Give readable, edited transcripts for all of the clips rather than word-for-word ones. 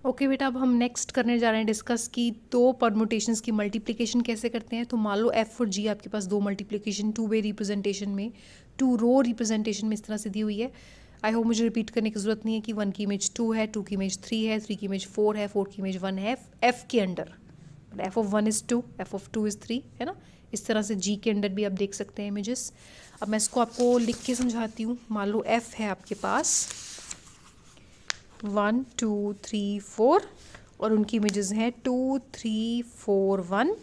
Okay बेटा, अब हम नेक्स्ट करने जा रहे हैं डिस्कस की दो परमुटेशंस की मल्टीप्लिकेशन कैसे करते हैं। तो मान लो एफ और जी आपके पास दो मल्टीप्लिकेशन टू वे रिप्रेजेंटेशन में, टू रो रिप्रेजेंटेशन में इस तरह से दी हुई है। आई होप मुझे रिपीट करने की ज़रूरत नहीं है कि 1 की इमेज 2 है, 2 की इमेज 3 है, 3 की इमेज 4 है, 4 की इमेज 1 है एफ के under. F of 1 is 2, F of 2 is 3, है ना। इस तरह से जी के अंडर भी आप देख सकते हैं इमेजेस। अब मैं इसको आपको लिख के समझाती हूँ। मान लो एफ है आपके पास 1 2 3 4 और उनकी इमेजेस हैं 2 3 4 1,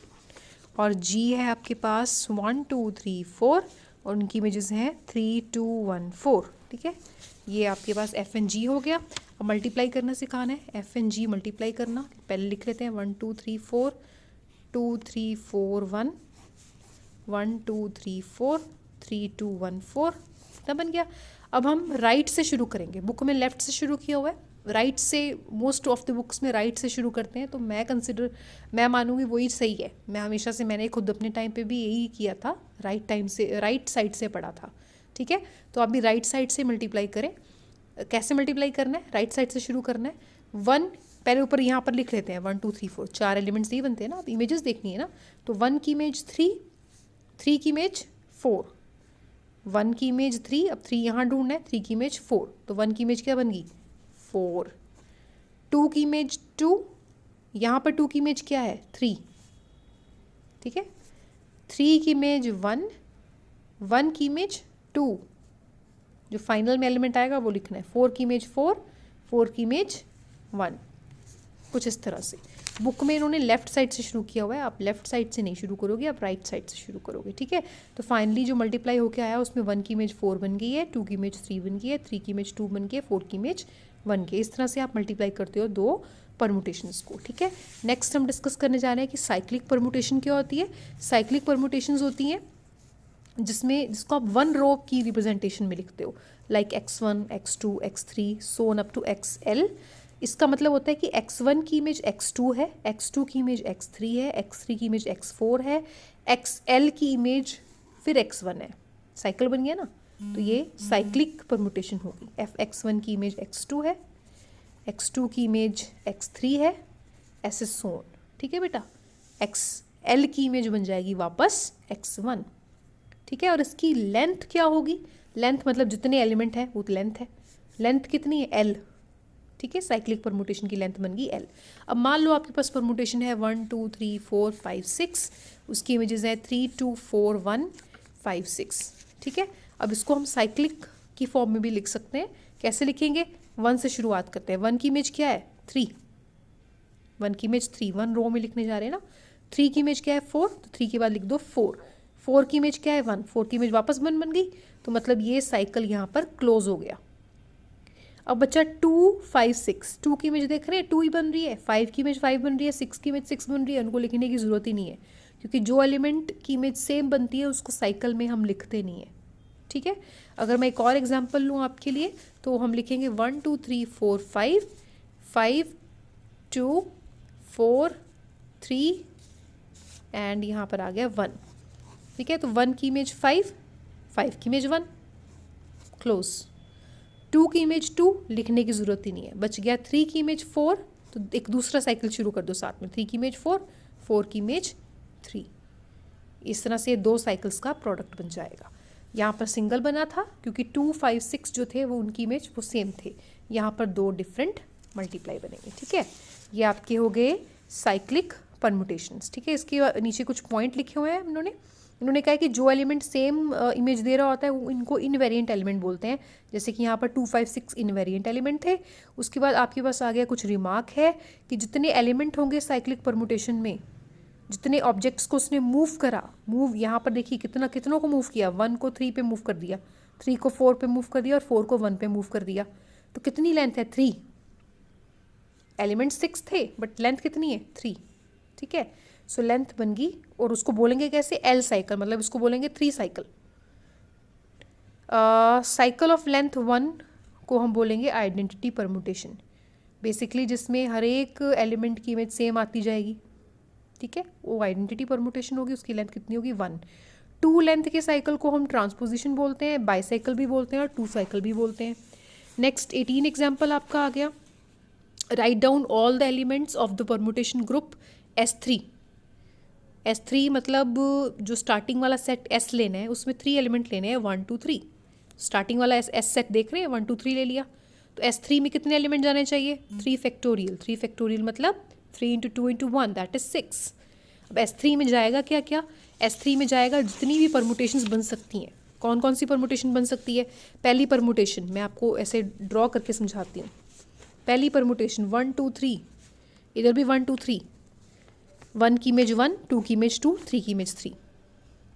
और जी है आपके पास 1 2 3 4 और उनकी इमेजेस हैं 3 2 1 4। ठीक है, ये आपके पास एफ एन जी हो गया। अब मल्टीप्लाई करना सिखाना है, एफ एन जी मल्टीप्लाई करना। पहले लिख लेते हैं 1 2 3 4 2 3 4 1 1 2 3 4 3 2 1 4। कितना बन गया। अब हम राइट से शुरू करेंगे। बुक में लेफ्ट से शुरू किया हुआ है, राइट से मोस्ट ऑफ द बुक्स में राइट से शुरू करते हैं। तो मैं मानूंगी वही सही है। मैं हमेशा से, मैंने खुद अपने टाइम पे भी यही किया था, राइट टाइम से, राइट साइड से पढ़ा था। ठीक है, तो आप भी राइट साइड से मल्टीप्लाई करें। कैसे मल्टीप्लाई करना है, राइट साइड से शुरू करना है। 1 पहले ऊपर यहाँ पर लिख लेते हैं 1 2 3 4, 4 एलिमेंट्स ही बनते हैं ना। अब इमेजेस देखनी है ना, तो 1 की इमेज 3, 3 की इमेज 4, 1 की इमेज 3, अब 3 यहाँ ढूंढना है, 3 की इमेज 4, तो 1 की इमेज क्या बन गई 4, 2 की इमेज 2, यहाँ पर 2 की इमेज क्या है 3। ठीक है, 3 की इमेज 1, 1 की इमेज 2, जो फाइनल में एलिमेंट आएगा वो लिखना है। 4 की इमेज 4, 4 की इमेज 1, कुछ इस तरह से। बुक में इन्होंने लेफ्ट साइड से शुरू किया हुआ है, आप लेफ्ट साइड से नहीं शुरू करोगे, आप राइट साइड से शुरू करोगे। ठीक है, तो फाइनली जो मल्टीप्लाई होकर आया उसमें 1 की इमेज 4 बन गई है, 2 की इमेज 3 बन गई है, 3 की इमेज 2 बन गई है, 4 की इमेज 1 की। इस तरह से आप मल्टीप्लाई करते हो दो परमुटेशंस को। ठीक है, नेक्स्ट हम डिस्कस करने जा रहे हैं कि साइक्लिक परमुटेशन क्या होती है। साइक्लिक परमुटेशंस होती हैं जिसको आप वन रो की रिप्रेजेंटेशन में लिखते हो, like x1 x2 x3 so on up to xl। इसका मतलब होता है कि x1 की इमेज x2 है, x2 की इमेज x3 है, x3 की इमेज x4 है, xl की इमेज फिर x1 है। साइकिल बन गया ना, तो ये साइक्लिक परमुटेशन होगी। x1 की इमेज x2 है, x2 की इमेज x3 है, ऐसे सोन। ठीक है बेटा, xl की इमेज बन जाएगी वापस x1। ठीक है, और इसकी लेंथ क्या होगी, लेंथ मतलब जितने एलिमेंट है वो लेंथ है। लेंथ कितनी है l। ठीक है, साइक्लिक परमुटेशन की लेंथ बन गई l। अब मान लो आपके पास परमुटेशन है 1 2 3 4 5 6, उसकी इमेजेस है 3 2 4 1 5 6। ठीक है, अब इसको हम साइक्लिक की फॉर्म में भी लिख सकते हैं। कैसे लिखेंगे, 1 से शुरुआत करते हैं। 1 की इमेज क्या है 3, 1 की इमेज 3, 1 रो में लिखने जा रहे हैं ना। 3 की इमेज क्या है 4, तो 3 के बाद लिख दो 4, 4 की इमेज क्या है 1, 4 की इमेज वापस 1 बन गई। तो मतलब ये साइकिल यहाँ पर क्लोज हो गया। अब बच्चा 2 5 6, 2 की इमेज देख रहे हैं 2 ही बन रही है, 5 की इमेज 5 बन रही है, 6 की इमेज 6 बन रही है। उनको लिखने की ज़रूरत ही नहीं है, क्योंकि जो एलिमेंट की इमेज सेम बनती है उसको साइकिल में हम लिखते नहीं है। ठीक है, अगर मैं एक और एग्जाम्पल लूँ आपके लिए, तो हम लिखेंगे 1 2 3 4 5 5 2 4 3 एंड यहाँ पर आ गया 1। ठीक है, तो 1 की इमेज 5, 5 की इमेज 1, क्लोज। 2 की इमेज 2 लिखने की ज़रूरत ही नहीं है, बच गया 3 की इमेज 4, तो एक दूसरा साइकिल शुरू कर दो साथ में, 3 की इमेज 4, 4 की इमेज 3। इस तरह से दो साइकिल्स का प्रोडक्ट बन जाएगा। यहाँ पर सिंगल बना था क्योंकि 2 5 6 जो थे वो उनकी इमेज वो सेम थे, यहाँ पर दो डिफरेंट मल्टीप्लाई बनेंगे। ठीक है, ये आपके हो गए साइक्लिक परमुटेशंस। ठीक है, इसके नीचे कुछ पॉइंट लिखे हुए हैं इन्होंने कहा है कि जो एलिमेंट सेम इमेज दे रहा होता है वो इनको इनवेरिएंट एलिमेंट बोलते हैं। जैसे कि यहाँ पर 2 5 6 इनवेरिएंट एलिमेंट थे। उसके बाद आपके पास आ गया कुछ रिमार्क है कि जितने एलिमेंट होंगे साइक्लिक परमुटेशन में, जितने ऑब्जेक्ट्स को उसने मूव करा, मूव यहाँ पर देखिए कितनों को मूव किया, 1 को 3 पे मूव कर दिया, 3 को 4 पे मूव कर दिया और 4 को 1 पे मूव कर दिया। तो कितनी लेंथ है 3, एलिमेंट 6 थे बट लेंथ कितनी है 3। ठीक है, सो लेंथ बन गई, और उसको बोलेंगे कैसे एल साइकिल, मतलब इसको बोलेंगे 3 साइकिल। साइकिल ऑफ लेंथ 1 को हम बोलेंगे आइडेंटिटी परमुटेशन, बेसिकली जिसमें हर एक एलिमेंट की इमेज सेम आती जाएगी। ठीक है, वो आइडेंटिटी परमुटेशन होगी, उसकी लेंथ कितनी होगी 1। 2 लेंथ के साइकिल को हम ट्रांसपोजिशन बोलते हैं, बाईसाइकिल भी बोलते हैं और 2 साइकिल भी बोलते हैं। नेक्स्ट 18 एग्जाम्पल आपका आ गया। Write down all the elements of the permutation group S3। S3 मतलब जो स्टार्टिंग वाला सेट S लेना है उसमें 3 एलिमेंट लेने हैं, 1 2 3। स्टार्टिंग वाला S सेट देख रहे हैं, 1 2 3 ले लिया, तो S3 में कितने एलिमेंट जाने चाहिए? 3 फैक्टोरियल। 3 फैक्टोरियल मतलब 3 इंटू 2 इंटू 1 दैट इज 6। अब S3 में जाएगा क्या क्या? S3 में जाएगा जितनी भी परमुटेशंस बन सकती हैं। कौन कौन सी परमुटेशन बन सकती है? पहली परमुटेशन मैं आपको ऐसे ड्रॉ करके समझाती हूँ। पहली परमुटेशन 1 2 3, इधर भी 1 2 3, 1 की इमेज 1, 2 की इमेज 2, 3 की इमेज 3।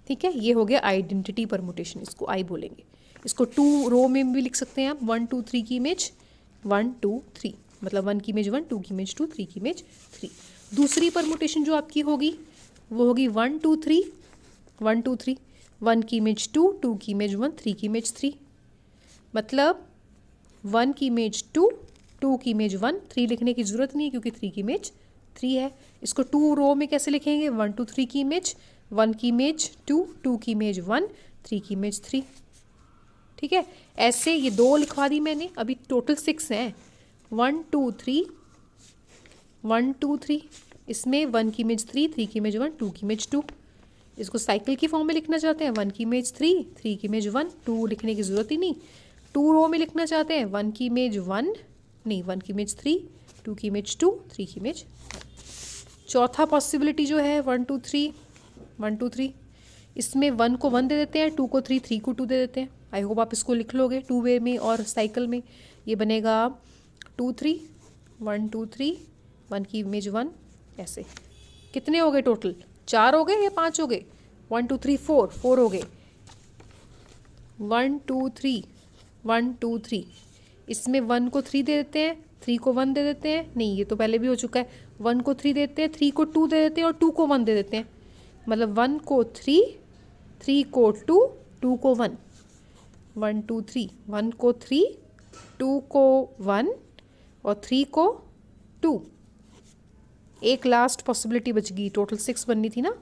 ठीक है, ये हो गया आइडेंटिटी परमुटेशन, इसको आई बोलेंगे। इसको 2 रो में भी लिख सकते हैं आप, 1 2 3 की इमेज 1 2 3, मतलब 1 की इमेज 1, 2 की इमेज 2, 3 की इमेज 3। दूसरी परमुटेशन जो आपकी होगी वो होगी 1 2 3, 1 2 3, 1 की इमेज 2, 2 की इमेज 1, 3 की इमेज 3, मतलब 1 की इमेज 2, 2 की इमेज 1, 3 लिखने की ज़रूरत नहीं है क्योंकि 3 की इमेज 3 है। इसको 2 रो में कैसे लिखेंगे? 1 2 3 की इमेज, 1 की इमेज 2, 2 की इमेज 1, 3 की इमेज 3। ठीक है, ऐसे ये 2 लिखवा दी मैंने, अभी टोटल 6 हैं। 1 2 3, 1 2 3, इसमें 1 की इमेज 3, 3 की इमेज 1, 2 की इमेज 2। इसको साइकिल की फॉर्म में लिखना चाहते हैं, 1 की इमेज 3, 3 की इमेज 1, 2 लिखने की ज़रूरत ही नहीं। 2 रो में लिखना चाहते हैं, 1 की इमेज 1 नहीं, 1 की इमेज 3, 2 की इमेज 2, 3 की इमेज 1। चौथा पॉसिबिलिटी जो है 1 2 3, 1 2 3, इसमें 1 को 1 दे देते हैं, 2 को 3, 3 को 2 दे देते हैं। आई होप आप इसको लिख लोगे 2 वे में और साइकिल में। ये बनेगा 2 3, 1 2 3, 1 की इमेज 1, ऐसे। कितने हो गए टोटल? 4 हो गए या 5 हो गए? 1 2 3 4, 4 हो गए। 1 2 3, 1 2 3, इसमें 1 को 3 दे देते हैं, 3 को 1 दे देते हैं, नहीं ये तो पहले भी हो चुका है। 1 को 3 देते हैं, 3 को 2 दे देते हैं और 2 को 1 दे देते हैं, मतलब 1 को 3, 3 को 2, 2 को 1। 1 2 3, 1 को 3, 2 को 1 और 3 को 2। एक लास्ट पॉसिबिलिटी बच गई, टोटल 6 बननी थी ना,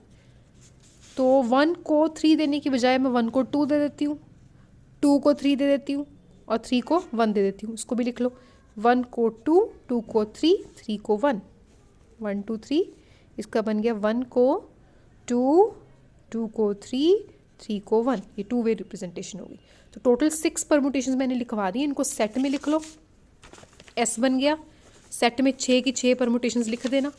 तो 1 को 3 देने की बजाय मैं 1 को 2 दे देती हूँ, 2 को 3 दे देती हूँ और 3 को 1 दे देती हूँ। इसको भी लिख लो, 1 को 2, 2 को 3, 3 को 1, 1 2 3। इसका बन गया 1 को 2, 2 को 3, 3 को 1। ये 2 वे रिप्रेजेंटेशन होगी। तो टोटल 6 परमुटेशंस मैंने लिखवा दी, इनको सेट में लिख लो। S बन गया, सेट में 6 की 6 परमुटेशंस लिख देना।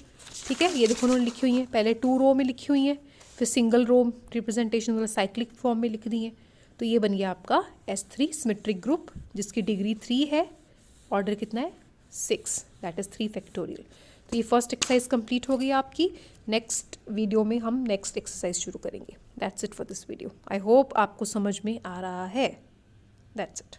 ठीक है, ये देखो उन्होंने लिखी हुई हैं, पहले 2 रो में लिखी हुई हैं, फिर सिंगल रो रिप्रेजेंटेशन वाला साइक्लिक फॉर्म में लिख दी हैं। तो ये बन गया आपका S3 सिमेट्रिक ग्रुप, जिसकी डिग्री 3 है, ऑर्डर कितना है? 6, दैट इज़ 3 फैक्टोरियल। तो ये फर्स्ट एक्सरसाइज कंप्लीट हो गई आपकी। नेक्स्ट वीडियो में हम नेक्स्ट एक्सरसाइज शुरू करेंगे। That's it for this video. I hope आपको समझ में आ रहा है। That's it.